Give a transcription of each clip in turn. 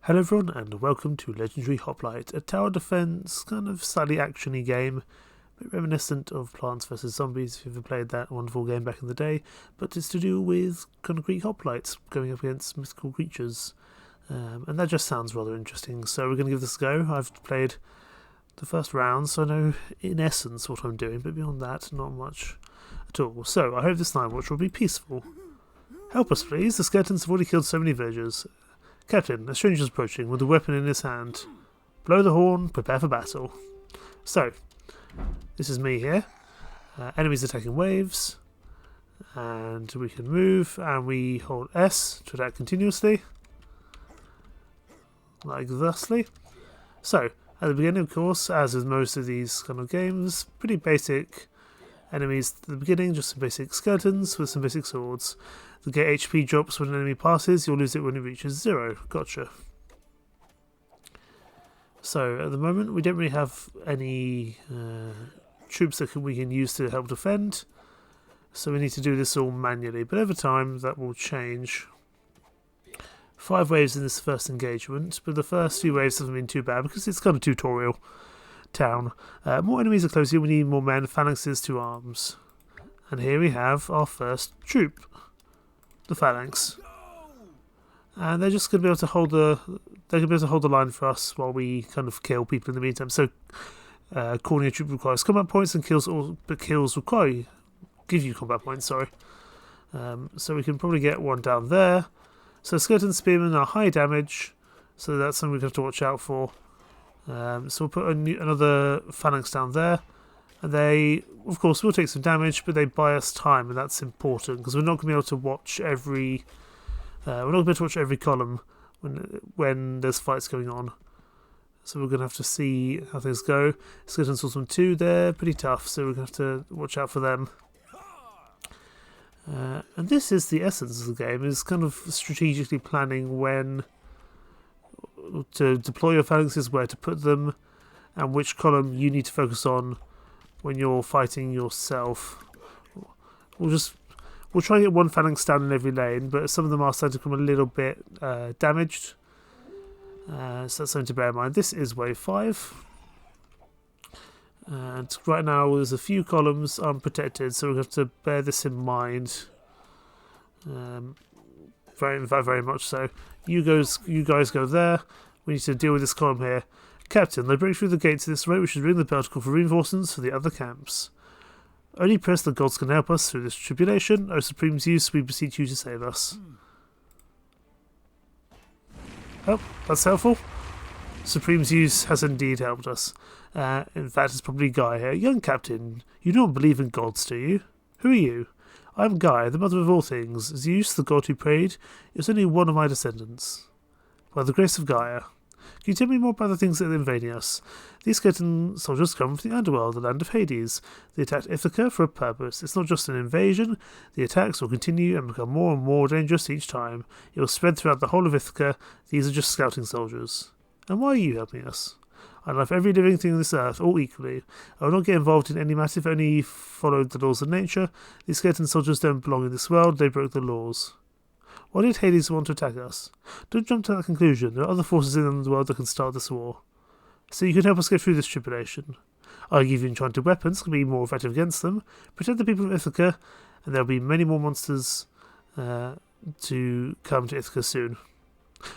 Hello everyone and welcome to Legendary Hoplite, a tower defense kind of slightly actiony game, a bit reminiscent of Plants vs Zombies if you've ever played that wonderful game back in the day, but it's to do with kind of Greek hoplites going up against mythical creatures, and that just sounds rather interesting, so we're going to give this a go. I've played the first round, so I know in essence what I'm doing, but beyond that, not much at all. So I hope this night watch will be peaceful. Help us please, the skeletons have already killed so many villagers. Captain, a stranger is approaching with a weapon in his hand. Blow the horn, prepare for battle. So, this is me here. Enemies attacking waves. And we can move, and we hold S to attack continuously. Like thusly. So, at the beginning, of course, as with most of these kind of games, pretty basic enemies at the beginning, just some basic skeletons with some basic swords. The get HP drops when an enemy passes, you'll lose it when it reaches 0. Gotcha. So at the moment we don't really have any troops that we can use to help defend, so we need to do this all manually, but over time that will change. 5 waves in this first engagement, but the first few waves haven't been too bad because it's kind of tutorial town. More enemies are closer, we need more men, phalanxes to arms. And here we have our first troop. The phalanx, and they're just going to be able to hold the line for us while we kind of kill people in the meantime. So, calling a troop requires combat points, and kills give you combat points. Sorry, so we can probably get one down there. So skeleton spearmen are high damage, so that's something we have to watch out for. So we'll put another phalanx down there. And they, of course, will take some damage, but they buy us time, and that's important because we're not going to be able to watch every. Column when there's fights going on. So we're going to have to see how things go. Skeleton Swordsman 2, they're pretty tough, so we're going to have to watch out for them. And this is the essence of the game: is kind of strategically planning when to deploy your phalanxes, where to put them, and which column you need to focus on when you're fighting yourself. We'll try and get one phalanx down in every lane, but some of them are starting to become a little bit damaged. So that's something to bear in mind. This is wave 5. And right now there's a few columns unprotected, so we'll have to bear this in mind. Very much so. You guys go there. We need to deal with this column here. Captain, they break through the gates at this rate. We should ring the bell to call for reinforcements for the other camps. Only press the gods can help us through this tribulation. O Supreme Zeus, we beseech you to save us. Oh, that's helpful. Supreme Zeus has indeed helped us. In fact, it's probably Guy here. Young Captain, you don't believe in gods, do you? Who are you? I'm Guy, the mother of all things. Zeus, the god who prayed, is only one of my descendants. By the grace of Gaia. Can you tell me more about the things that are invading us? These skeleton soldiers come from the underworld, the land of Hades. They attacked Ithaca for a purpose. It's not just an invasion. The attacks will continue and become more and more dangerous each time. It will spread throughout the whole of Ithaca. These are just scouting soldiers. And why are you helping us? I love every living thing on this earth, all equally. I will not get involved in any matter if only followed the laws of nature. These skeleton soldiers don't belong in this world. They broke the laws. Why did Hades want to attack us? Don't jump to that conclusion. There are other forces in the world that can start this war. So you can help us get through this tribulation. I'll give you enchanted weapons, can be more effective against them. Protect the people of Ithaca, and there will be many more monsters to come to Ithaca soon.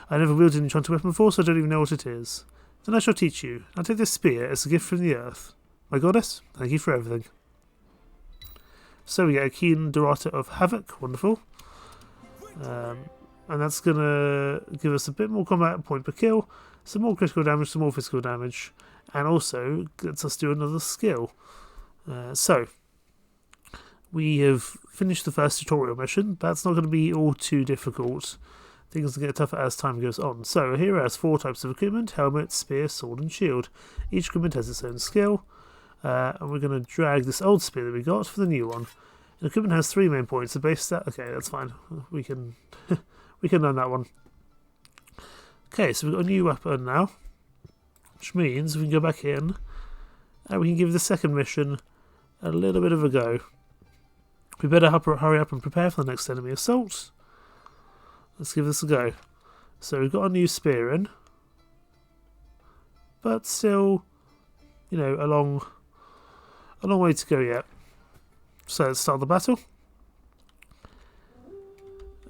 I never wielded an enchanted weapon before, so I don't even know what it is. Then I shall teach you. I'll take this spear as a gift from the earth. My goddess, thank you for everything. So we get a keen Dorata of Havoc, wonderful. And that's going to give us a bit more combat point per kill, some more critical damage, some more physical damage, and also lets us do another skill. So, we have finished the first tutorial mission. That's not going to be all too difficult. Things will get tougher as time goes on. So, here has 4 types of equipment: helmet, spear, sword, and shield. Each equipment has its own skill, and we're going to drag this old spear that we got for the new one. The equipment has 3 main points. The base stat. Okay, that's fine. We can learn that one. Okay, so we've got a new weapon now, which means we can go back in and we can give the second mission a little bit of a go. We better hurry up and prepare for the next enemy assault. Let's give this a go. So we've got a new spear in, but still, you know, a long way to go yet. So let's start the battle,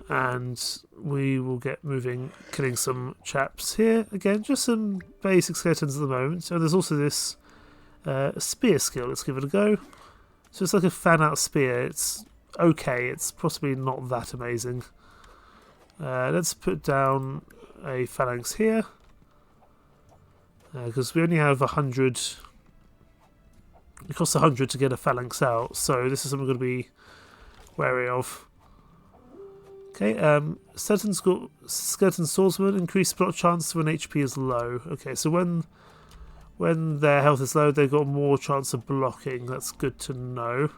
and we will get moving, killing some chaps here. Again, just some basic skeletons at the moment. So there's also this spear skill. Let's give it a go. So it's like a fan-out spear. It's okay. It's possibly not that amazing. Let's put down a phalanx here, because we only have 100. It costs 100 to get a phalanx out, so this is something we're going to be wary of. Okay, skeleton swordsman increase plot chance when HP is low. Okay, so when their health is low, they've got more chance of blocking. That's good to know.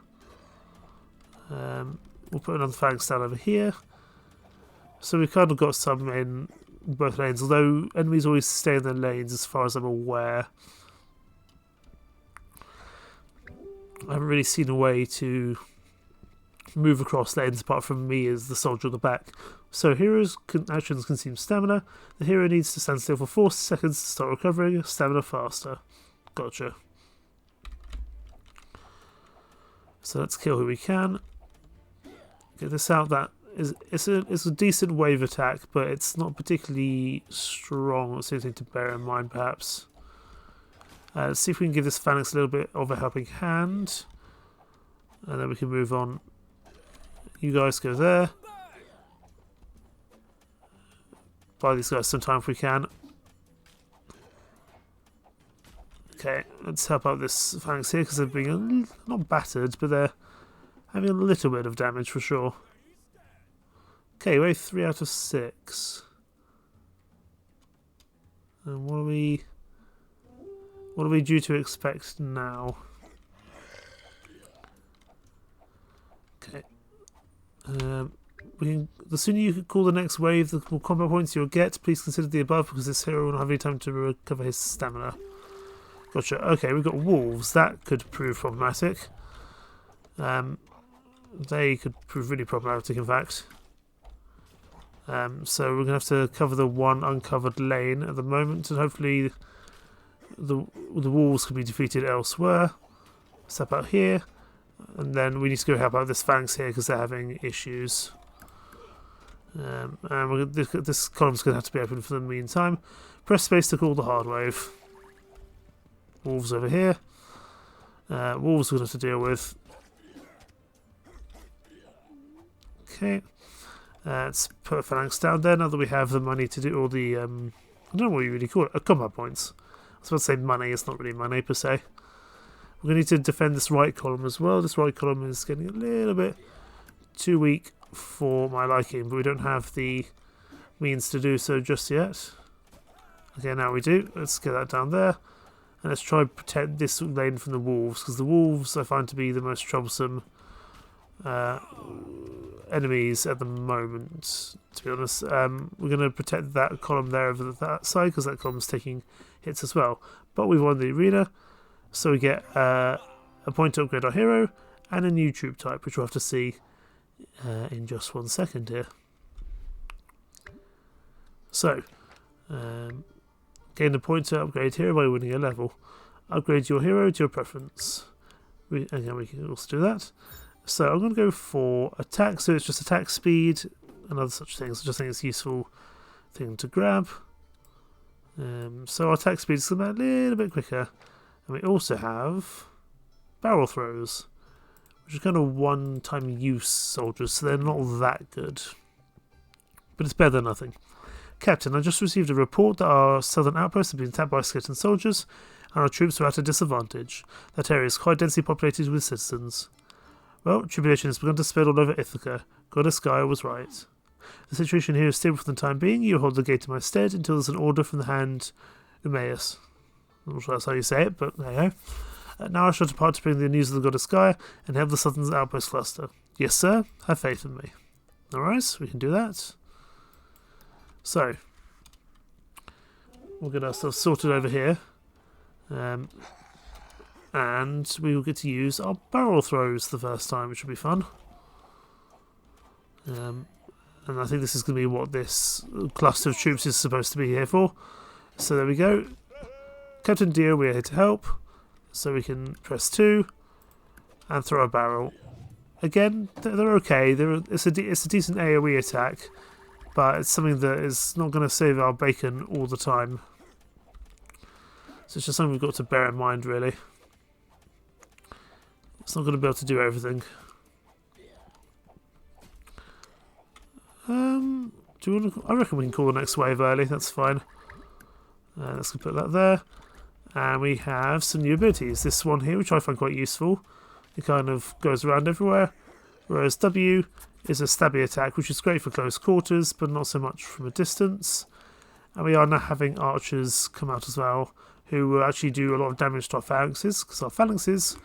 We'll put another phalanx down over here. So we've kind of got some in both lanes, although enemies always stay in their lanes as far as I'm aware. I haven't really seen a way to move across lanes apart from me as the soldier at the back. So heroes' actions consume stamina. The hero needs to stand still for 4 seconds to start recovering stamina faster. Gotcha. So let's kill who we can. Get this out. That is, it's a decent wave attack, but it's not particularly strong. It's anything to bear in mind, perhaps. Let's see if we can give this phalanx a little bit of a helping hand, and then we can move on. You guys go there. Buy these guys some time if we can. Okay, let's help out this phalanx here because they're being not battered, but they're having a little bit of damage for sure. Okay, wave 3 out of 6. And what are we due to expect now? Okay. The sooner you can call the next wave, the more combat points you'll get. Please consider the above because this hero will not have any time to recover his stamina. Gotcha. Okay, we've got wolves. That could prove problematic. They could prove really problematic, in fact. So we're going to have to cover the one uncovered lane at the moment, and hopefully the wolves can be defeated elsewhere. Step out here, and then we need to go help out this phalanx here because they're having issues. And this column's going to have to be open for the meantime. Press space to call the hard wave. Wolves over here. Wolves we're going to have to deal with. Okay. Let's put a phalanx down there now that we have the money to do all the, I don't know what you really call it, combat points. I was about to say money, it's not really money per se. We're going to need to defend this right column as well. This right column is getting a little bit too weak for my liking, but we don't have the means to do so just yet. Okay, now we do. Let's get that down there. And let's try and protect this lane from the wolves, because the wolves I find to be the most troublesome enemies at the moment, to be honest. We're going to protect that column there over that side, because that column's taking hits as well. But we've won the arena, so we get a point to upgrade our hero, and a new troop type, which we'll have to see in just 1 second here. So, gain a point to upgrade hero by winning a level. Upgrade your hero to your preference. Again, we can also do that. So I'm going to go for attack, so it's just attack speed and other such things. I just think it's a useful thing to grab. So our attack speed is a little bit quicker. And we also have barrel throws, which is kind of one-time use soldiers, so they're not that good. But it's better than nothing. Captain, I just received a report that our southern outposts have been attacked by skeleton soldiers, and our troops are at a disadvantage. That area is quite densely populated with citizens. Well, tribulation has begun to spread all over Ithaca. Goddess Gaia was right. The situation here is stable for the time being. You hold the gate in my stead until there's an order from the hand Umaeus. I'm not sure that's how you say it, but there you go. Now I shall depart to bring the news of the Goddess Gaia and help the southern outpost cluster. Yes, sir. Have faith in me. Alright, we can do that. So, we'll get ourselves sorted over here. And we will get to use our barrel throws the first time, which will be fun. And I think this is going to be what this cluster of troops is supposed to be here for. So there we go. Captain Deer, we are here to help. So we can press 2 and throw a barrel. Again, they're okay. It's a decent AoE attack, but it's something that is not going to save our bacon all the time. So it's just something we've got to bear in mind, really. It's not going to be able to do everything. Do you want to? I reckon we can call the next wave early. That's fine. Let's put that there. And we have some new abilities. This one here, which I find quite useful. It kind of goes around everywhere. Whereas W is a stabby attack, which is great for close quarters, but not so much from a distance. And we are now having archers come out as well, who will actually do a lot of damage to our phalanxes, because our phalanxes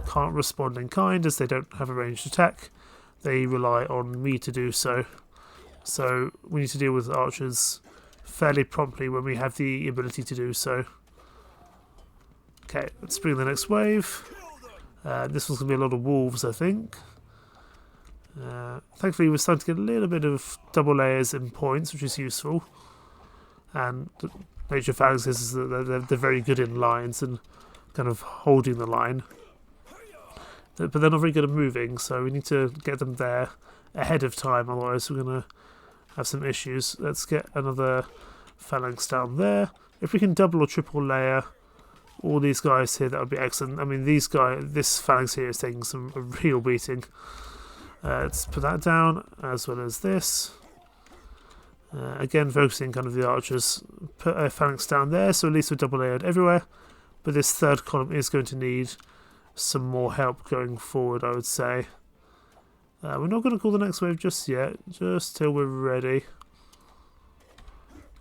can't respond in kind as they don't have a ranged attack. They rely on me to do so. So we need to deal with archers fairly promptly when we have the ability to do so. Okay, let's bring the next wave. This one's going to be a lot of wolves, I think. Thankfully, we're starting to get a little bit of double layers in points, which is useful. And the nature of phalanxes is that they're very good in lines and kind of holding the line. But they're not very good at moving, so we need to get them there ahead of time, otherwise we're going to have some issues. Let's get another phalanx down there. If we can double or triple layer all these guys here, that would be excellent. I mean, this phalanx here is taking a real beating. Let's put that down, as well as this. Again, focusing kind of the archers. Put a phalanx down there, so at least we're double layered everywhere. But this third column is going to need some more help going forward, I would say. We're not going to call the next wave just yet, just till we're ready.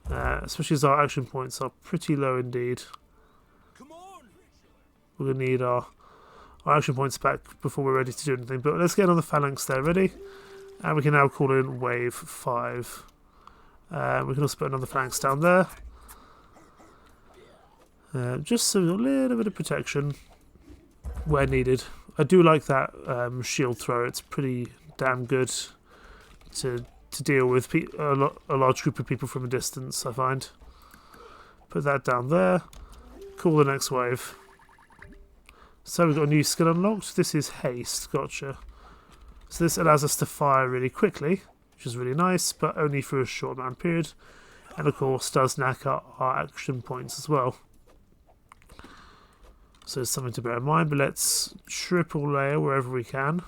Especially as our action points are pretty low indeed. We're going to need our action points back before we're ready to do anything. But let's get another phalanx there ready. And we can now call in wave 5. We can also put another phalanx down there. Just so a little bit of protection where needed. I do like that shield throw. It's pretty damn good to deal with a large group of people from a distance, I find. Put that down there. Call the next wave. So we've got a new skill unlocked. This is haste. Gotcha. So this allows us to fire really quickly, which is really nice, but only for a short amount of period. And of course does knack up our action points as well. So it's something to bear in mind, but let's triple layer wherever we can.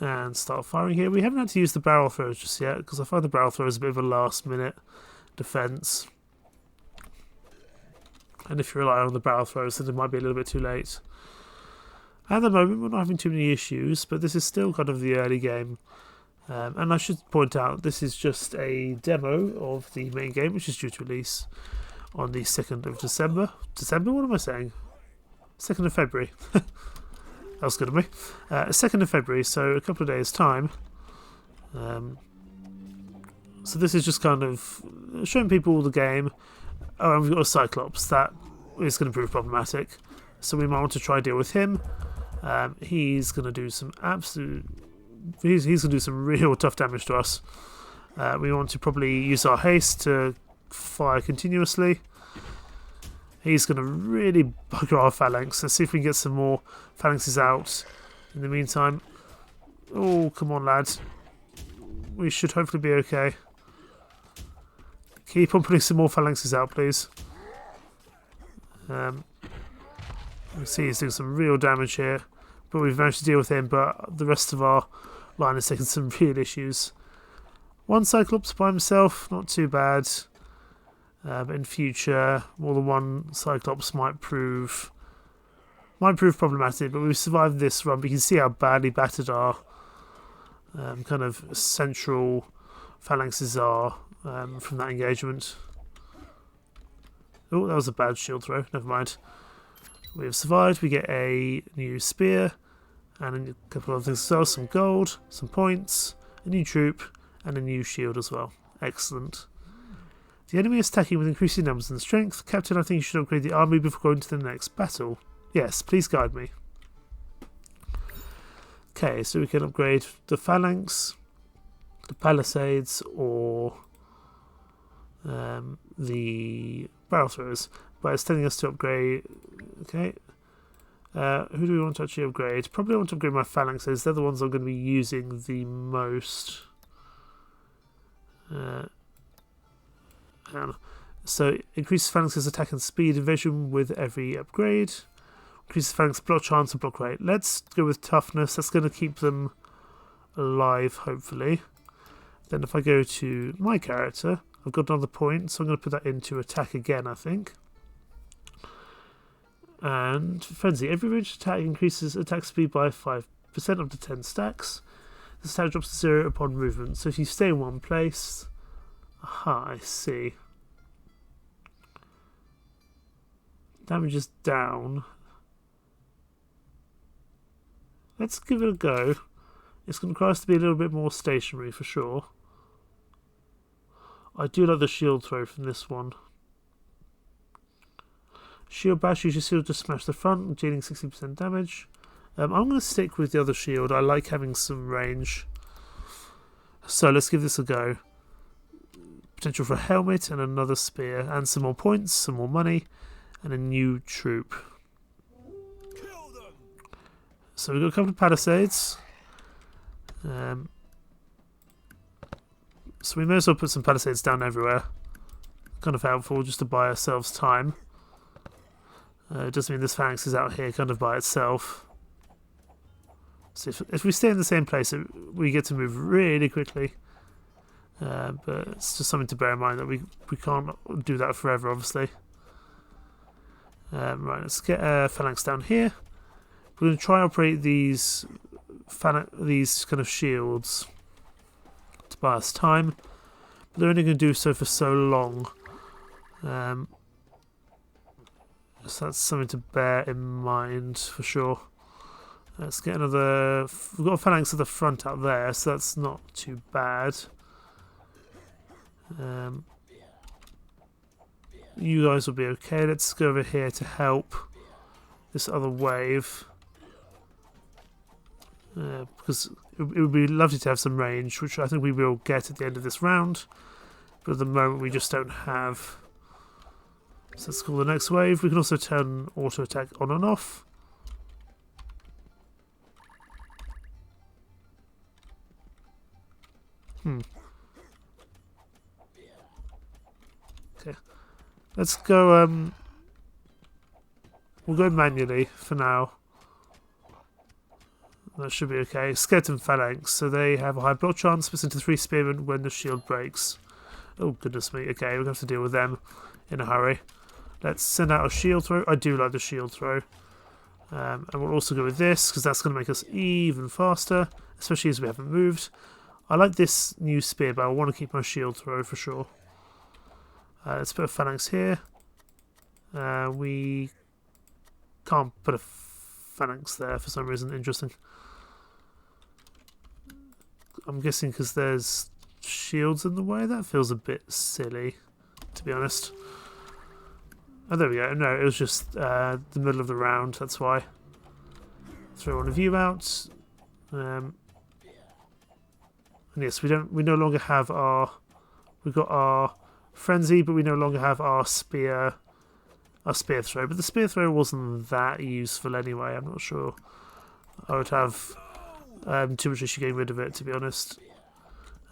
And start firing here. We haven't had to use the barrel throws just yet, because I find the barrel throw is a bit of a last minute defense. And if you rely on the barrel throws, then it might be a little bit too late. At the moment, we're not having too many issues, but this is still kind of the early game. And I should point out, this is just a demo of the main game, which is due to release on the 2nd of December. December? What am I saying? 2nd of February. That was good of me. 2nd of February, so a couple of days' time. So this is just kind of showing people the game. Oh, and we've got a Cyclops. That is going to prove problematic. So we might want to try deal with him. He's going to do some he's going to do some real tough damage to us. We want to probably use our haste to fire continuously. He's going to really bugger our phalanx. Let's see if we can get some more phalanxes out in the meantime. Oh, come on, lads. We should hopefully be okay. Keep on putting some more phalanxes out, please. You see he's doing some real damage here. But we've managed to deal with him, but the rest of our line is taking some real issues. One Cyclops by himself, not too bad. But in future, more than one Cyclops might prove problematic. But we've survived this run. But you can see how badly battered our kind of central phalanxes are from that engagement. Oh, that was a bad shield throw. Never mind. We have survived. We get a new spear and a couple of things as well. Some gold, some points, a new troop, and a new shield as well. Excellent. The enemy is attacking with increasing numbers and strength. Captain, I think you should upgrade the army before going to the next battle. Yes, please guide me. Okay, so we can upgrade the phalanx. the palisades or the barrel throwers, but it's telling us to upgrade. Okay. Who do we want to actually upgrade? Probably want to upgrade my phalanxes. They're the ones I'm going to be using the most. So increases phalanxes attack and speed evasion with every upgrade. Increases phalanx block chance and block rate. Let's go with toughness. That's going to keep them alive, hopefully. Then if I go to my character, I've got another point, so I'm going to put that into attack again, I think. And frenzy. Every ranged attack increases attack speed by 5% up to 10 stacks. This attack drops to 0 upon movement. So if you stay in one place... Aha, I see. Damage is down. Let's give it a go. It's going to require us to be a little bit more stationary for sure. I do like the shield throw from this one. Shield bash, use your shield to smash the front, dealing 60% damage. I'm going to stick with the other shield. I like having some range. So let's give this a go. Potential for a helmet and another spear, and some more points, some more money, and a new troop. So we've got a couple of palisades. So we may as well put some palisades down everywhere. Kind of helpful just to buy ourselves time. It does mean this phalanx is out here kind of by itself. So if we stay in the same place, we get to move really quickly. But it's just something to bear in mind that we can't do that forever, obviously. Right, let's get a phalanx down here. We're going to try and operate these kind of shields to buy us time, but they're only going to do so for so long. So that's something to bear in mind for sure. Let's get another... We've got a phalanx at the front out there, so that's not too bad. You guys will be okay. Let's go over here to help this other wave. Because it would be lovely to have some range, which I think we will get at the end of this round. But at the moment we just don't have. So let's call the next wave. We can also turn auto attack on and off. Okay. Let's go, we'll go manually for now. That should be okay. Skeleton phalanx. So they have a high block chance, splits into 3 spearmen when the shield breaks. Oh, goodness me. Okay, we're going to have to deal with them in a hurry. Let's send out a shield throw. I do like the shield throw. And we'll also go with this, because that's going to make us even faster, especially as we haven't moved. I like this new spear, but I want to keep my shield throw for sure. Let's put a phalanx here. We can't put a phalanx there for some reason. Interesting. I'm guessing because there's shields in the way. That feels a bit silly, to be honest. Oh, there we go. No, it was just the middle of the round. That's why. Throw one of you out. And yes, we no longer have our. We've got our frenzy, but we no longer have our spear. Our spear throw. But the spear throw wasn't that useful anyway. I'm not sure I would have too much issue getting rid of it, to be honest.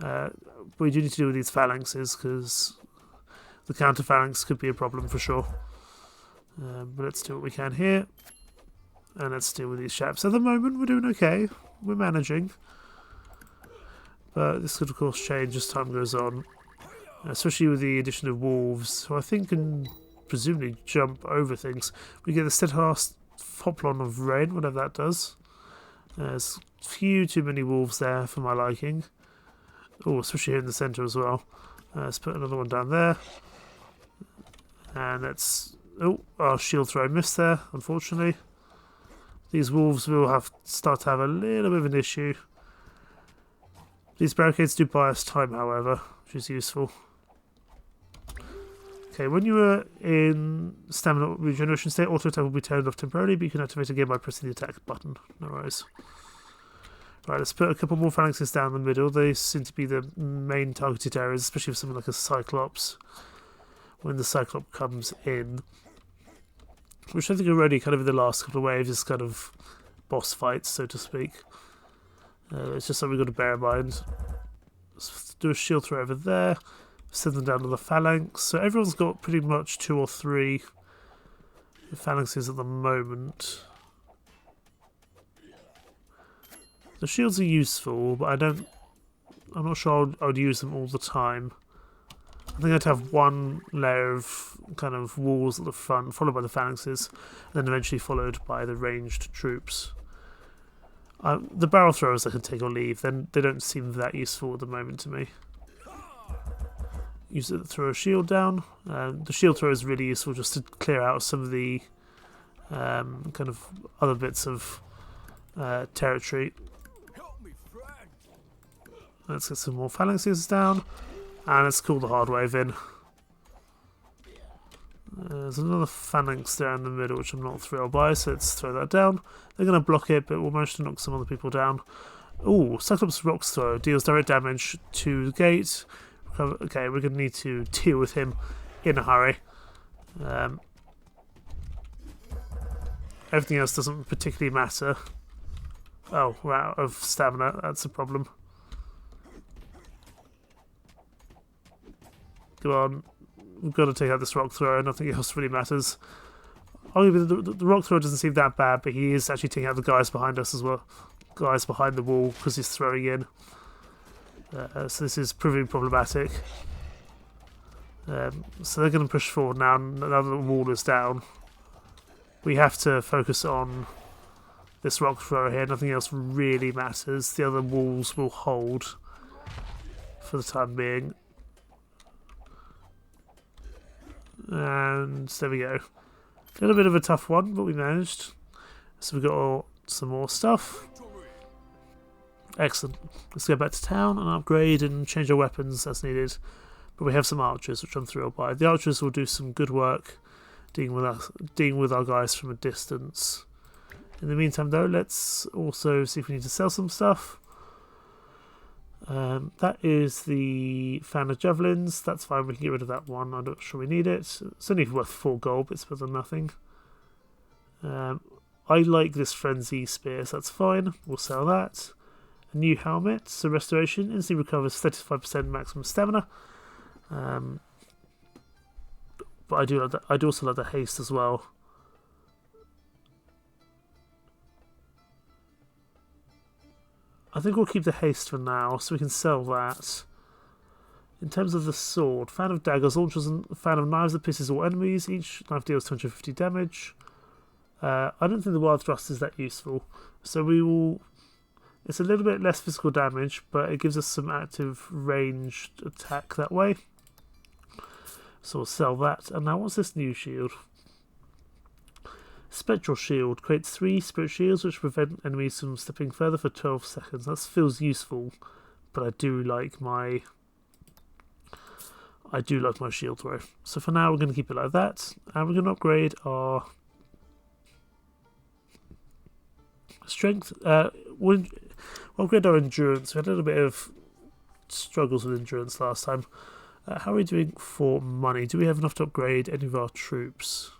But we do need to deal with these phalanxes because the counter phalanx could be a problem for sure. But let's do what we can here. And let's deal with these chaps. At the moment, we're doing okay. We're managing. But this could, of course, change as time goes on. Especially with the addition of wolves, who I think can presumably jump over things. We get the steadfast hoplon of rain, whatever that does. There's a few too many wolves there for my liking. Oh, especially here in the centre as well. Let's put another one down there. And let's... Oh, our shield throw missed there, unfortunately. These wolves will start to have a little bit of an issue. These barricades do buy us time, however, which is useful. Okay, when you are in stamina regeneration state, auto attack will be turned off temporarily, but you can activate again by pressing the attack button. No worries. Right, let's put a couple more phalanxes down the middle. They seem to be the main targeted areas, especially for something like a Cyclops. When the Cyclops comes in. Which I think already kind of in the last couple of waves is kind of boss fights, so to speak. It's just something we've got to bear in mind. Let's do a shield throw over there. Send them down to the phalanx. So everyone's got pretty much 2 or 3 phalanxes at the moment. The shields are useful, but I'm not sure I'd use them all the time. I think I'd have one layer of kind of walls at the front, followed by the phalanxes, and then eventually followed by the ranged troops. The barrel throwers I can take or leave, then they don't seem that useful at the moment to me. Use it to throw a shield down. The shield thrower is really useful just to clear out some of the kind of other bits of territory. Let's get some more phalanxes down, and let's call the hard wave in. There's another phalanx there in the middle, which I'm not thrilled by, so let's throw that down. They're going to block it, but we'll manage to knock some other people down. Ooh, Cyclops Rocks Throw deals direct damage to the gate. Okay, we're going to need to deal with him in a hurry. Everything else doesn't particularly matter. Oh, we're out of stamina. That's a problem. Come on. We've got to take out this rock thrower. Nothing else really matters. The rock thrower doesn't seem that bad, but he is actually taking out the guys behind us as well. Guys behind the wall because he's throwing in. So this is proving problematic. So they're going to push forward now that the wall is down. We have to focus on this rock thrower here. Nothing else really matters. The other walls will hold for the time being. And there we go. A little bit of a tough one, but we managed. So we've got some more stuff. Excellent. Let's go back to town and upgrade and change our weapons as needed. But we have some archers, which I'm thrilled by. The archers will do some good work dealing with our guys from a distance. In the meantime, though, let's also see if we need to sell some stuff. That is the fan of javelins. That's fine, we can get rid of that one. I'm not sure we need it. It's only worth 4 gold, but it's better than nothing. I like this frenzy spear, so that's fine. We'll sell that. A new helmet, so restoration, instantly recovers 35% maximum stamina. But I do like that. I'd also like the haste as well. I think we'll keep the haste for now, so we can sell that. In terms of the sword, fan of daggers launches a fan of knives that pierces all enemies. Each knife deals 250 damage. I don't think the wild thrust is that useful, so we will. It's a little bit less physical damage, but it gives us some active ranged attack that way. So we'll sell that. And now, what's this new shield? Spectral Shield creates 3 spirit shields which prevent enemies from stepping further for 12 seconds. That feels useful, but I do like my shield throw. So for now, we're going to keep it like that, and we're going to upgrade our strength. We'll upgrade our endurance. We had a little bit of struggles with endurance last time. How are we doing for money? Do we have enough to upgrade any of our troops?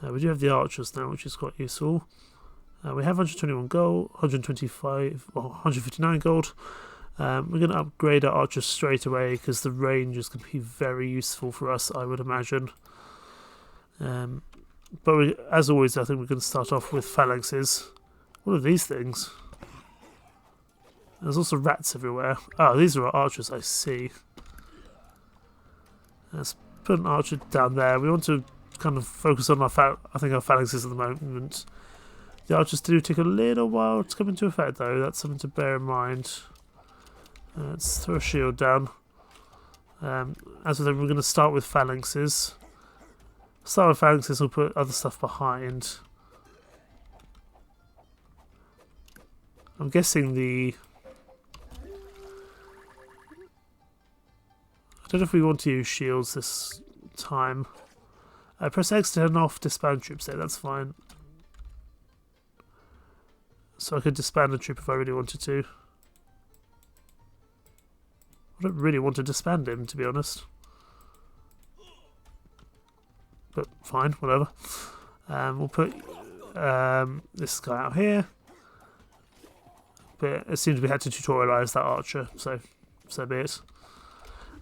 We do have the archers now, which is quite useful. We have 121 gold, 125, or 159 gold. We're going to upgrade our archers straight away because the range is going to be very useful for us, I would imagine. But as always, I think we're going to start off with phalanxes. What are these things? There's also rats everywhere. Oh, these are our archers, I see. Let's put an archer down there. We want to kind of focus on our phalanxes at the moment. The archers do take a little while to come into effect, though. That's something to bear in mind. Let's throw a shield down. As with them, we're going to start with phalanxes. Start with phalanxes, we'll put other stuff behind. I'm guessing I don't know if we want to use shields this time. Press X to turn off disband troops there, that's fine. So I could disband the troop if I really wanted to. I don't really want to disband him, to be honest. But fine, whatever. We'll put this guy out here. But it seems we had to tutorialise that archer, so be it.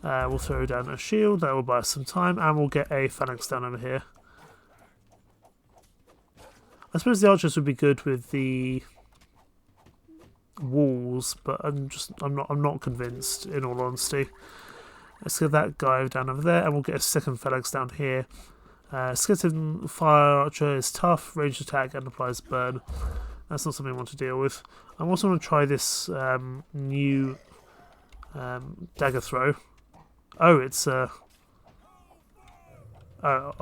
We'll throw down a shield, that will buy us some time, and we'll get a phalanx down over here. I suppose the archers would be good with the walls, but I'm not convinced, in all honesty. Let's get that guy down over there, and we'll get a second phalanx down here. Skeleton fire archer is tough, ranged attack, and applies burn. That's not something I want to deal with. I also want to try this new dagger throw. Oh, it's I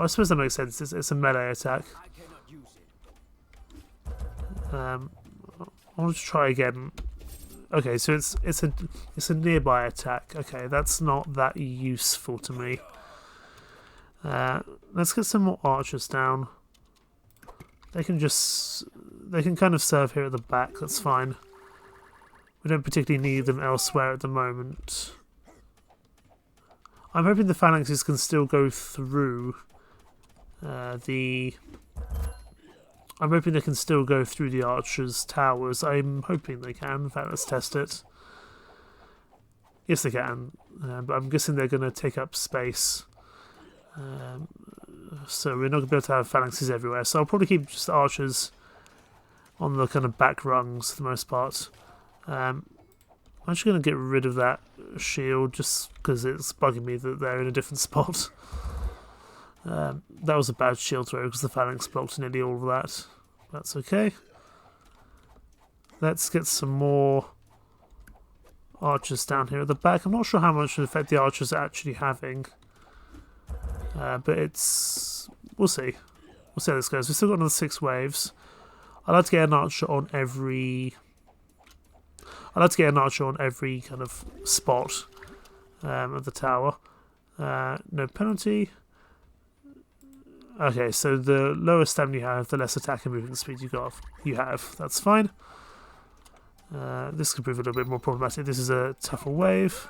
suppose that makes sense. It's a melee attack. I want to try again. Okay, so it's a nearby attack. Okay, that's not that useful to me. Let's get some more archers down. They can kind of serve here at the back. That's fine. We don't particularly need them elsewhere at the moment. I'm hoping the phalanxes can still go through I'm hoping they can still go through the archers' towers. I'm hoping they can. In fact, let's test it. Yes, they can. But I'm guessing they're going to take up space. So we're not going to be able to have phalanxes everywhere. So I'll probably keep just archers on the kind of back rungs for the most part. I'm actually going to get rid of that shield just because it's bugging me that they're in a different spot. That was a bad shield throw because the phalanx blocked nearly all of that. That's okay. Let's get some more archers down here at the back. I'm not sure how much effect the archers are actually having. But it's... we'll see. We'll see how this goes. We've still got another 6 waves. I'd like to get an archer on every... kind of spot of the tower. No penalty. Okay, so the lower stamina you have, the less attack and movement speed you have. That's fine. This could prove a little bit more problematic. This is a tougher wave.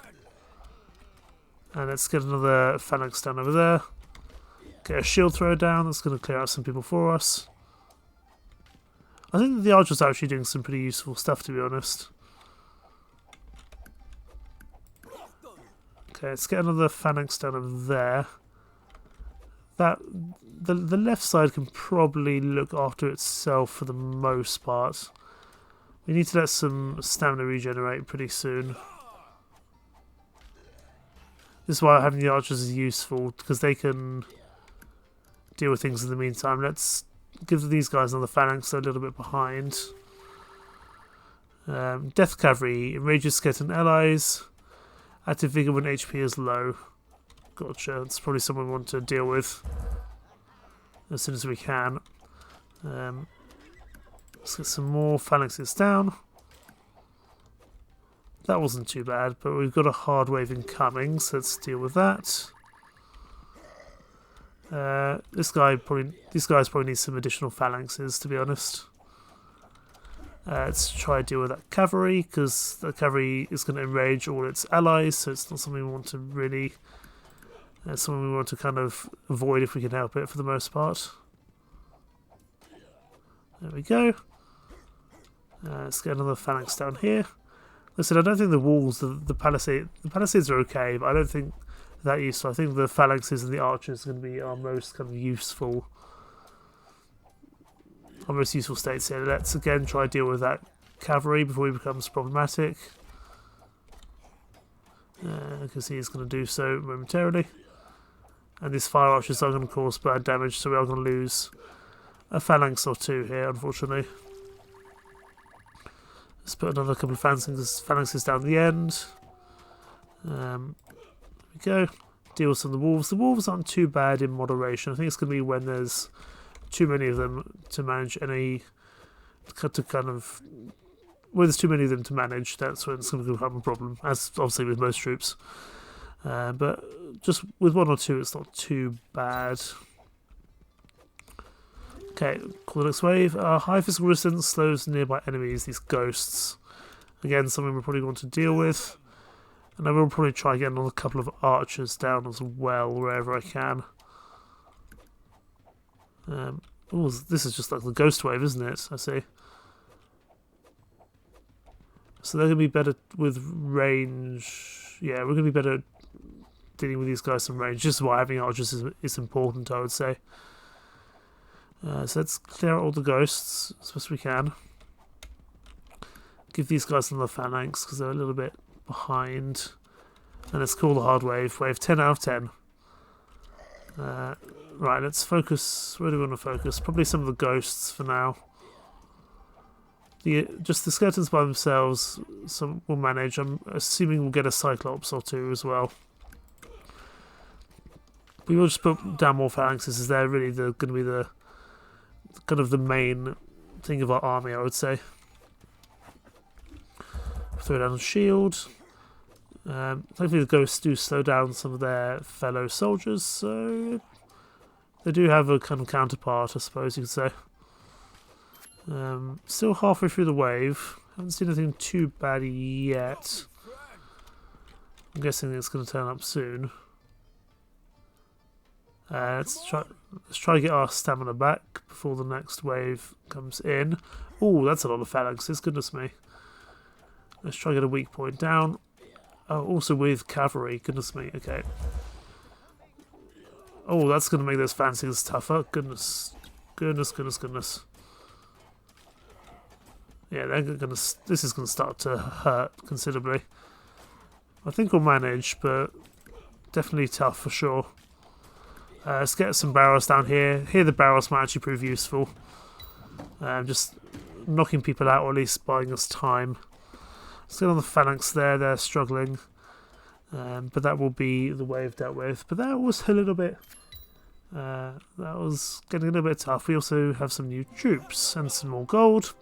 And let's get another phalanx down over there. Get a shield throw down. That's going to clear out some people for us. I think the archers are actually doing some pretty useful stuff, to be honest. Okay, let's get another phalanx down over there. The left side can probably look after itself for the most part. We need to let some stamina regenerate pretty soon. This is why having the archers is useful, because they can deal with things in the meantime. Let's give these guys another phalanx, they're a little bit behind. Death Cavalry, enrages skeleton allies. Active vigor when HP is low. Gotcha, that's probably someone we want to deal with as soon as we can. Let's get some more phalanxes down. That wasn't too bad, but we've got a hard wave incoming, so let's deal with that. These guys probably need some additional phalanxes, to be honest. Let's try to deal with that cavalry, because the cavalry is going to enrage all its allies, so it's not something we want to really... It's something we want to kind of avoid if we can help it, for the most part. There we go. Let's get another phalanx down here. Listen, I don't think the walls, the palisades are okay, but I don't think that useful. I think the phalanxes and the archers are going to be our most kind of useful, states here. Let's again try to deal with that cavalry before it becomes problematic. Because he is going to do so momentarily. And these fire archers are going to cause bad damage, so we are going to lose a phalanx or 2 here, unfortunately. Let's put another couple of phalanxes down the end. There we go. Deal with some of the wolves. The wolves aren't too bad in moderation. I think it's going to be when there's too many of them to manage any... when there's too many of them to manage, that's when it's going to become a problem, as obviously with most troops. But just with 1 or 2, it's not too bad. Okay, call the next wave. High physical resistance slows nearby enemies, these ghosts. Again, something we're probably going to deal with. And I will probably try getting on a couple of archers down as well, wherever I can. Oh, this is just like the ghost wave, isn't it? I see. So they're going to be better with range. Yeah, we're going to be better dealing with these guys from range. Just why having archers is important, I would say. So let's clear out all the ghosts as best we can. Give these guys another phalanx because they're a little bit behind. And let's call the hard wave. Wave 10 out of 10. Right, let's focus. Where do we want to focus? Probably some of the ghosts for now. Just the skeletons by themselves, some will manage. I'm assuming we'll get a Cyclops or two as well. We will just put down more phalanxes as they're really going to be the kind of the main thing of our army, I would say. Throw down a shield. Hopefully the ghosts do slow down some of their fellow soldiers, so they do have a kind of counterpart, I suppose you could say. Still halfway through the wave. Haven't seen anything too bad yet. I'm guessing it's going to turn up soon. Let's try to get our stamina back before the next wave comes in. Oh, that's a lot of phalanxes, goodness me. Let's try to get a weak point down. Oh, also with cavalry, goodness me, okay. Oh, that's going to make those phalanxes tougher, goodness. Goodness. Yeah, this is going to start to hurt considerably. I think we'll manage, but definitely tough for sure. Let's get some barrels down here. Here the barrels might actually prove useful. Just knocking people out, or at least buying us time. Let's get on the phalanx there, they're struggling. But that will be the wave dealt with. But that was a little bit... that was getting a little bit tough. We also have some new troops and some more gold.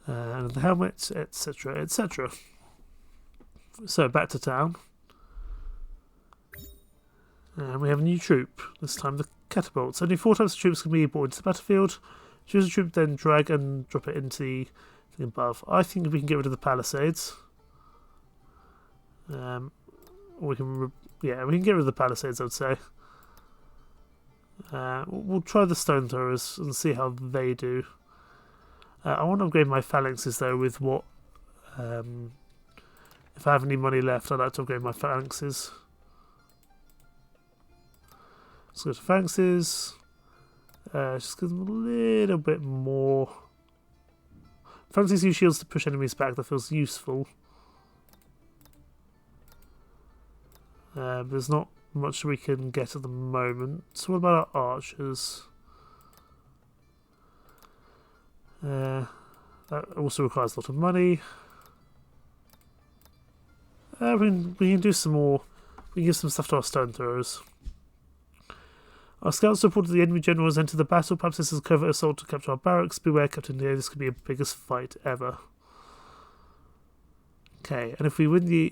And the helmet, etc, etc. So back to town. And we have a new troop, this time the catapults. Only 4 types of troops can be brought into the battlefield. Choose a troop, then drag and drop it into the thing above. I think we can get rid of the palisades. Or we can, we can get rid of the palisades, I would say. We'll try the stone throwers and see how they do. I want to upgrade my phalanxes though with what... if I have any money left, I'd like to upgrade my phalanxes. Let's go to phalanxes. Just give them a little bit more. Phalanxes use shields to push enemies back. That feels useful. There's not much we can get at the moment. So what about our archers? That also requires a lot of money. We can do some more. We can give some stuff to our stone throwers. Our scouts reported the enemy general has entered the battle. Perhaps this is a covert assault to capture our barracks. Beware, Captain Deer, this could be the biggest fight ever. Okay, and if we win the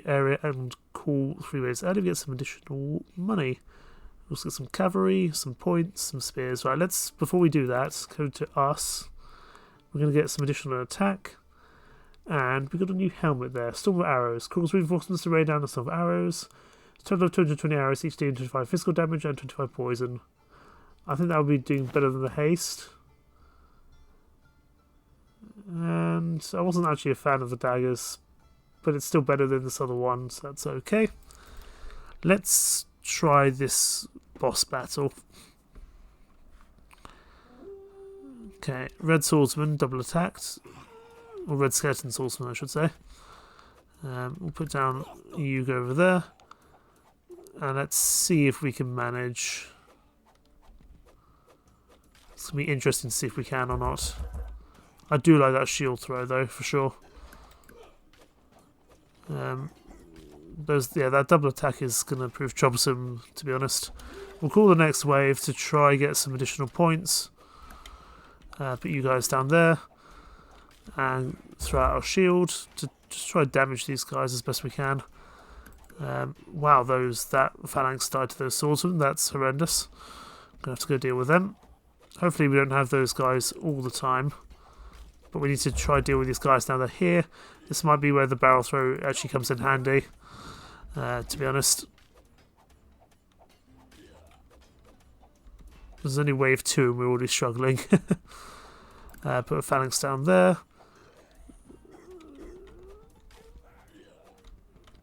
area and call 3 waves early, we get some additional money. We'll also get some cavalry, some points, some spears. Right, let's, before we do that, go to us. We're going to get some additional attack. And we got a new helmet there. Storm of arrows. Calls reinforcements to rain down a storm of arrows. Total of 220 arrows, each dealing 25 physical damage and 25 poison. I think that would be doing better than the haste. And I wasn't actually a fan of the daggers, but it's still better than this other one, so that's okay. Let's try this boss battle. Okay, red swordsman, double attacked. Or red skeleton swordsman, I should say. We'll put down you go over there. And let's see if we can manage. It's going to be interesting to see if we can or not. I do like that shield throw though, for sure. That double attack is going to prove troublesome, to be honest. We'll call the next wave to try get some additional points. Put you guys down there. And throw out our shield to just try to damage these guys as best we can. Wow, that phalanx died to those swordsmen. That's horrendous. I'm going to have to go deal with them. Hopefully we don't have those guys all the time. But we need to try deal with these guys now they're here. This might be where the barrel throw actually comes in handy, to be honest. There's only wave 2 and we're already struggling. Put a phalanx down there.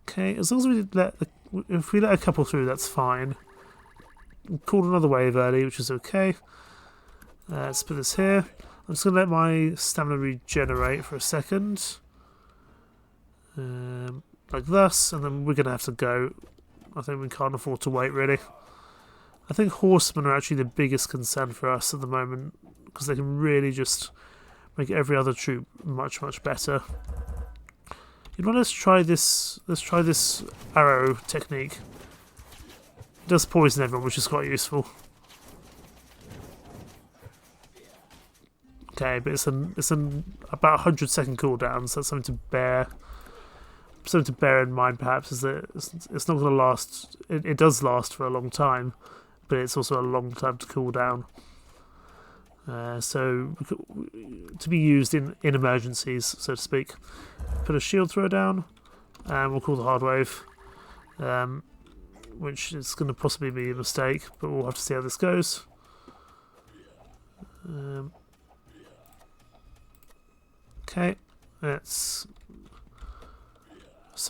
Okay, as long as if we let a couple through, that's fine. Called another wave early, which is okay. Let's put this here. I'm just going to let my stamina regenerate for a second. Like thus, and then we're going to have to go. I think we can't afford to wait, really. I think horsemen are actually the biggest concern for us at the moment, because they can really just make every other troop much, much better. You know, let's try this arrow technique. It does poison everyone, which is quite useful. Okay, but it's an about 100-second cooldown, so that's something to bear in mind. Perhaps is that it's not going to last. It does last for a long time, but it's also a long time to cool down. So to be used in emergencies, so to speak. Put a shield thrower down, and we'll call the hard wave, which is going to possibly be a mistake, but we'll have to see how this goes. Okay, so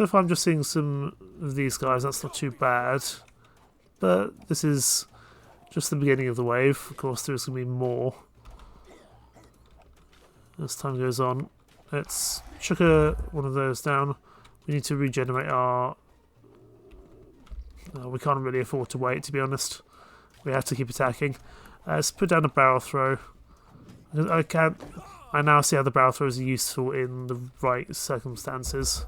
far I'm just seeing some of these guys, that's not too bad, but this is just the beginning of the wave. Of course there's going to be more as time goes on. Let's chuck one of those down. We need to regenerate our... we can't really afford to wait, to be honest. We have to keep attacking. Let's put down a barrel throw. I now see how the barrel throws are useful in the right circumstances.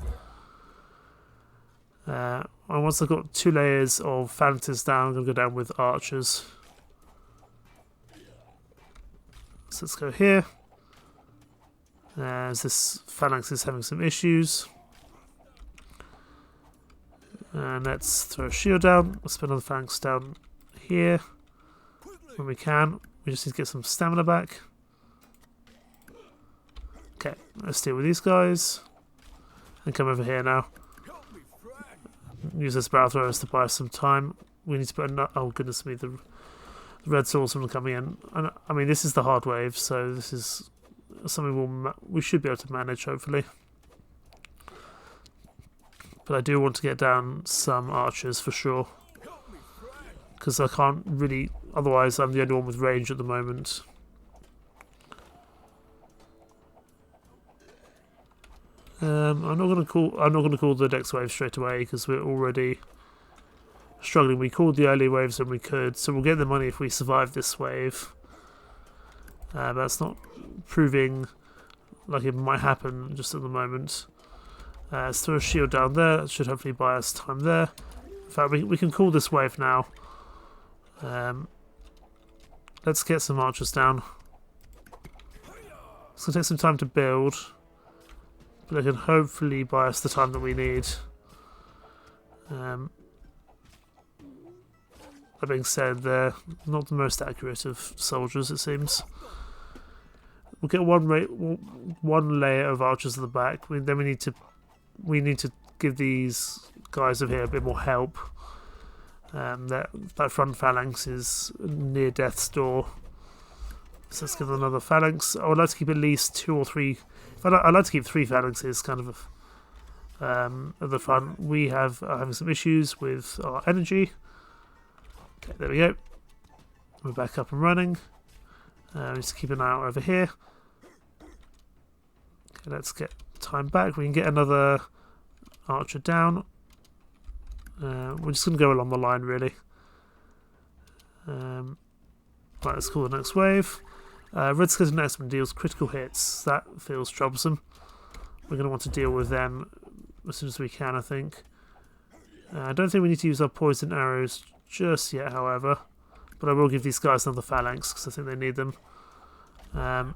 And once I've got 2 layers of phalanxes down, I'm going to go down with archers. So let's go here. As this phalanx is having some issues. And let's throw a shield down. Let's put another phalanx down here when we can. We just need to get some stamina back. Okay, let's deal with these guys. And come over here now. Use this barrel throwers to buy us some time. We need to put oh goodness me, the red swordsmen are coming in. And, I mean, this is the hard wave, so this is something we should be able to manage, hopefully. But I do want to get down some archers for sure, because I can't really. Otherwise, I'm the only one with range at the moment. I'm not going to call the next wave straight away because we're already struggling. We called the early waves when we could, so we'll get the money if we survive this wave. But that's not proving like it might happen just at the moment. Let's throw a shield down there. That should hopefully buy us time there. In fact, we can call this wave now. Let's get some archers down. It's going to take some time to build, but it can hopefully buy us the time that we need. That being said, they're not the most accurate of soldiers, it seems. We'll get one layer of archers at the back. Then we need to give these guys over here a bit more help. That front phalanx is near death's door. So let's give them another phalanx. I would like to keep at least 2 or 3. I'd like to keep 3 phalanxes kind of at the front. We are having some issues with our energy. Okay, there we go. We're back up and running. Just keep an eye out over here. Okay, let's get time back. We can get another archer down. We're just going to go along the line, really. Right, let's call the next wave. Red Skeleton X-Men deals critical hits. That feels troublesome. We're going to want to deal with them as soon as we can, I think. I don't think we need to use our poison arrows just yet, however. But I will give these guys another phalanx because I think they need them. And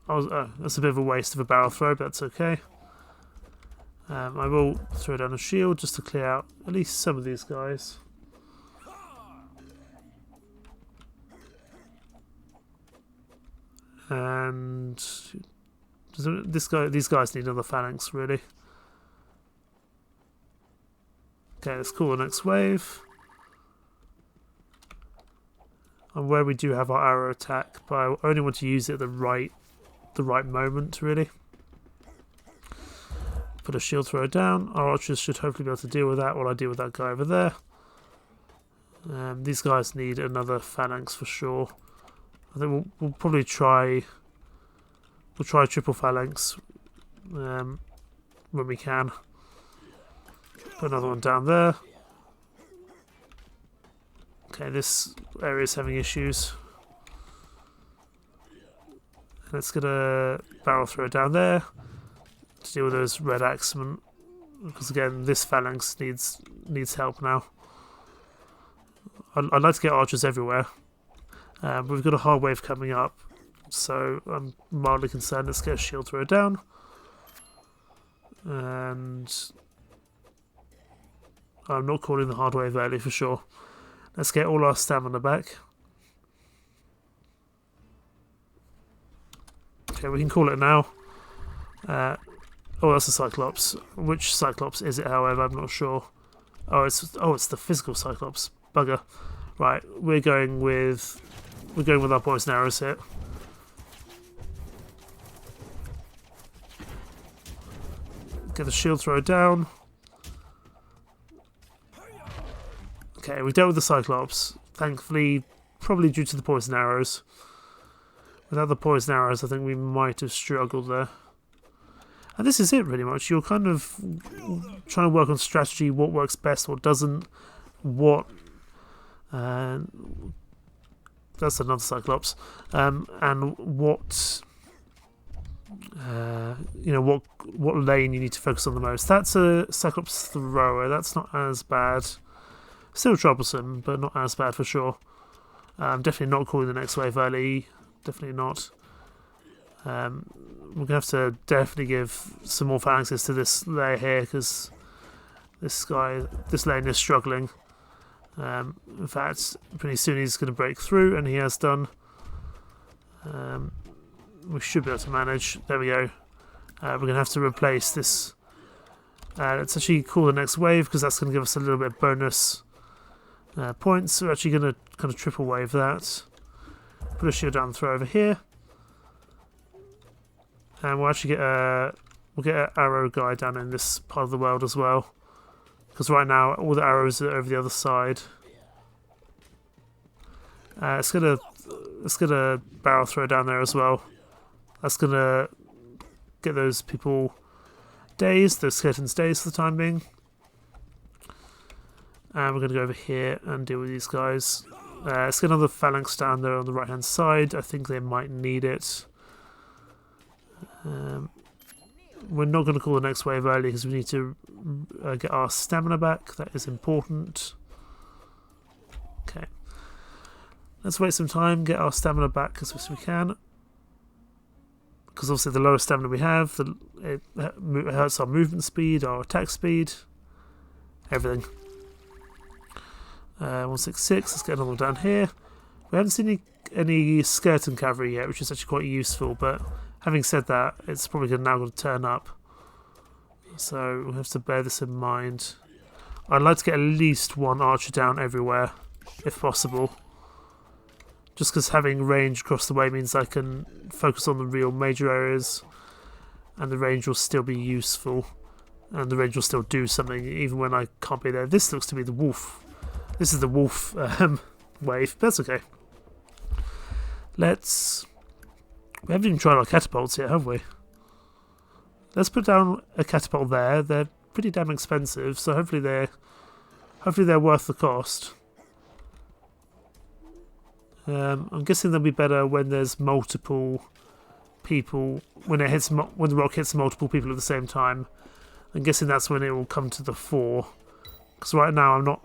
that's a bit of a waste of a barrel throw, but that's okay. I will throw down a shield just to clear out at least some of these guys. And these guys need another phalanx, really. Okay, let's call the next wave. And where we do have our arrow attack, but I only want to use it at the right moment, really. Put a shield thrower down. Our archers should hopefully be able to deal with that while I deal with that guy over there. These guys need another phalanx for sure. I think we'll probably try. We'll try triple phalanx when we can. Put another one down there. Okay, this area is having issues. Let's get a barrel thrower down there to deal with those red axemen, because again this phalanx needs help now. I'd like to get archers everywhere, but we've got a hard wave coming up, so I'm mildly concerned. Let's get a shield thrower down, and I'm not calling the hard wave early for sure. Let's get all our stamina back. Okay, we can call it now. Oh, that's a Cyclops. Which Cyclops is it, however? I'm not sure. Oh, it's the physical Cyclops. Bugger. Right, we're going with our poison arrows here. Get the shield thrower down. Okay, we dealt with the Cyclops. Thankfully, probably due to the poison arrows. Without the poison arrows, I think we might have struggled there. And this is it, pretty much. You're kind of trying to work on strategy, what works best, what doesn't, what... that's another Cyclops. And what... what lane you need to focus on the most. That's a Cyclops thrower. That's not as bad. Still troublesome, but not as bad for sure. Definitely not calling the next wave early. Definitely not. We're going to have to definitely give some more phalanxes to this layer here, because this lane is struggling. In fact, pretty soon he's going to break through, and he has done. We should be able to manage. There we go. We're going to have to replace this. Let's actually call the next wave, because that's going to give us a little bit of bonus points. We're actually going to kind of triple wave that. Put a shield down throw over here. And we'll actually get an arrow guy down in this part of the world as well, because right now all the arrows are over the other side. Let's get a barrel thrower down there as well. That's gonna get those people dazed, those skeletons dazed for the time being. And we're gonna go over here and deal with these guys. Let's get another phalanx down there on the right hand side. I think they might need it. We're not going to call the next wave early because we need to get our stamina back. That is important. Okay. Let's wait some time, get our stamina back as best we can. Because obviously the lower stamina we have, it hurts our movement speed, our attack speed, everything. 166, let's get another one down here. We haven't seen any skeleton cavalry yet, which is actually quite useful, but having said that, it's probably now going to turn up. So we'll have to bear this in mind. I'd like to get at least one archer down everywhere, if possible. Just because having range across the way means I can focus on the real major areas, and the range will still be useful, and the range will still do something even when I can't be there. This looks to be the wolf. This is the wolf wave, but that's okay. We haven't even tried our catapults yet, have we? Let's put down a catapult there. They're pretty damn expensive, so hopefully they're worth the cost. I'm guessing they'll be better when there's multiple people, when the rock hits multiple people at the same time. I'm guessing that's when it will come to the fore. Because right now I'm not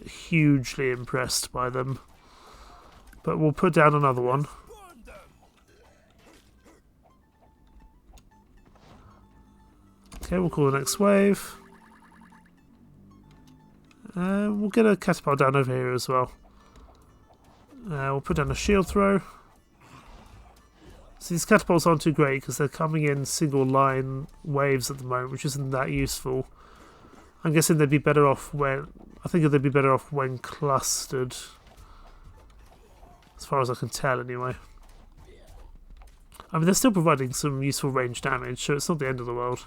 hugely impressed by them. But we'll put down another one. Okay, we'll call the next wave. We'll get a catapult down over here as well. We'll put down a shield throw. So these catapults aren't too great because they're coming in single line waves at the moment, which isn't that useful. I'm guessing they'd be better off when... I think they'd be better off when clustered. As far as I can tell, anyway. I mean, they're still providing some useful range damage, so it's not the end of the world.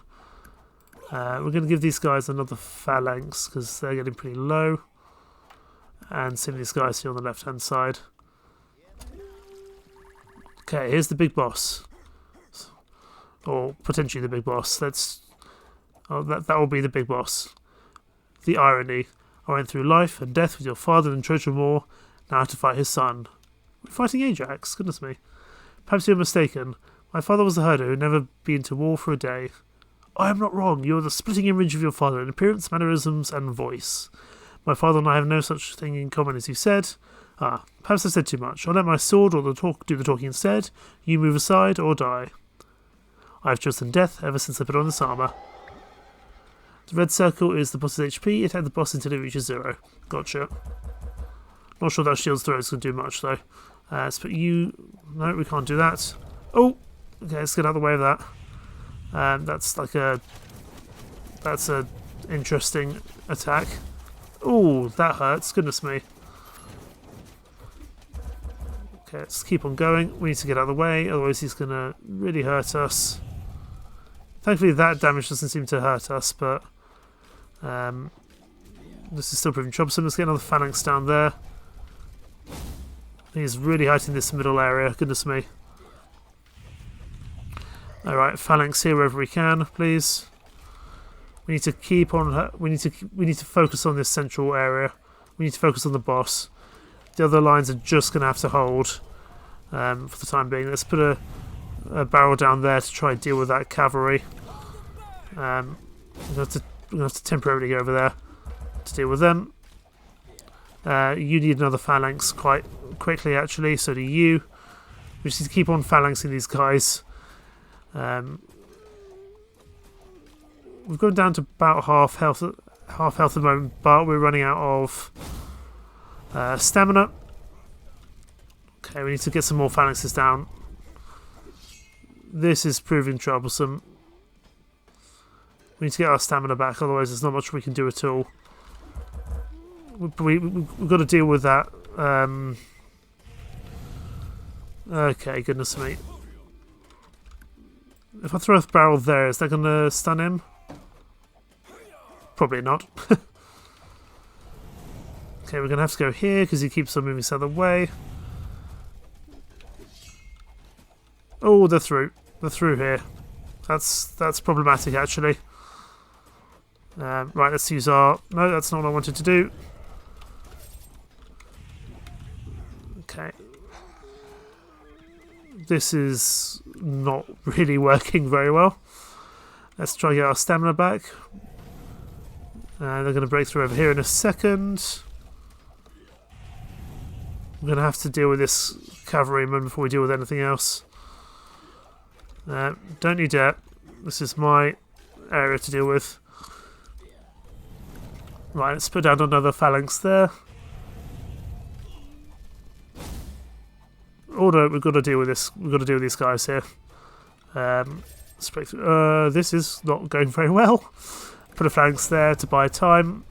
We're going to give these guys another phalanx because they're getting pretty low. And same with these guys here on the left-hand side. Okay, here's the big boss. Or potentially the big boss. That will be the big boss. The irony. I went through life and death with your father in Trojan War. Now I have to fight his son. We're fighting Ajax, goodness me. Perhaps you're mistaken. My father was a herder who had never been to war for a day. I am not wrong. You are the splitting image of your father in appearance, mannerisms, and voice. My father and I have no such thing in common as you said. Perhaps I said too much. I'll let my sword or do the talking instead. You move aside or die. I have chosen death ever since I put on this armour. The red circle is the boss's HP. Attack the boss until it reaches 0. Gotcha. Not sure that shield's throw is going to do much though. Let's put you... No, we can't do that. Oh! Okay, let's get out of the way of that. That's like a... That's a interesting attack. Oh, that hurts. Goodness me. Okay, let's keep on going. We need to get out of the way, otherwise he's going to really hurt us. Thankfully that damage doesn't seem to hurt us, but this is still proving troublesome. Let's get another phalanx down there. He's really hurting this middle area, goodness me. Alright, phalanx here wherever we can, please. We need to keep on... We need to focus on this central area. We need to focus on the boss. The other lines are just going to have to hold for the time being. Let's put a barrel down there to try and deal with that cavalry. We're going to have to temporarily go over there to deal with them. You need another phalanx quite quickly, actually. So do you. We just need to keep on phalanxing these guys. We've gone down to about half health at the moment, but we're running out of stamina. Okay, we need to get some more phalanxes down. This is proving troublesome. We need to get our stamina back, otherwise there's not much we can do at all. We've got to deal with that. Okay, goodness me. If I throw a barrel there, is that going to stun him? Probably not. Okay, we're going to have to go here because he keeps on moving this other way. Oh, they're through. They're through here. That's problematic, actually. Right, let's use our... No, that's not what I wanted to do. Okay. This is not really working very well. Let's try and get our stamina back. They're going to break through over here in a second. We're going to have to deal with this cavalryman before we deal with anything else. Don't you dare. This is my area to deal with. Right, let's put down another phalanx there. Oh no, we've got to deal with this. We've got to deal with these guys here. Let's break through. This is not going very well. Put a phalanx there to buy time.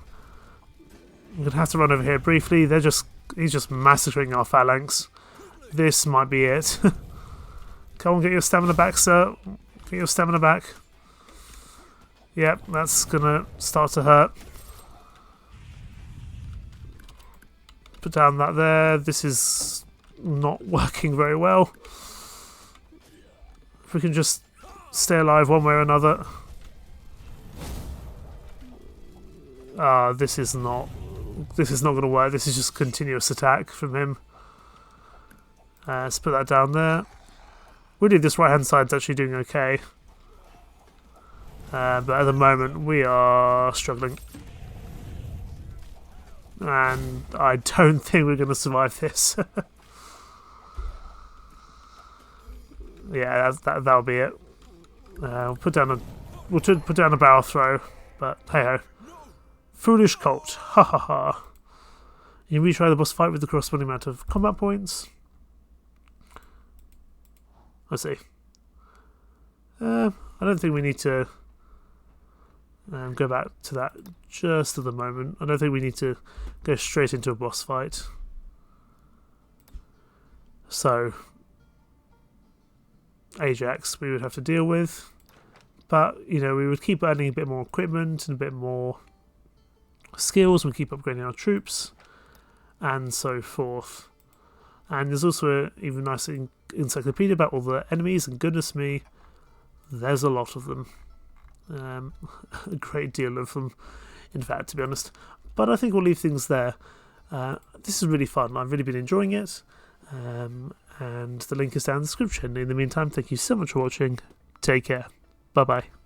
I'm going to have to run over here briefly. He's just massacring our phalanx. This might be it. Come on, get your stamina back, sir. Get your stamina back. Yep, that's going to start to hurt. Put down that there. This is not working very well. If we can just stay alive one way or another. This is not going to work. This is just continuous attack from him. Let's put that down there. Really, this right hand side's actually doing okay. But at the moment we are struggling. And I don't think we're going to survive this. Yeah, that'll be it. We'll put down a barrel throw, but hey ho. Foolish colt, ha ha ha. You retry the boss fight with the corresponding amount of combat points. I see. I don't think we need to go back to that just at the moment. I don't think we need to go straight into a boss fight. So, Ajax we would have to deal with. But, you know, we would keep adding a bit more equipment and a bit more skills. We'd keep upgrading our troops and so forth. And there's also an even nice encyclopedia about all the enemies, and goodness me, there's a lot of them. A great deal of them, in fact, to be honest. But I think we'll leave things there. This is really fun. I've really been enjoying it. And the link is down in the description. In the meantime, thank you so much for watching. Take care. Bye-bye.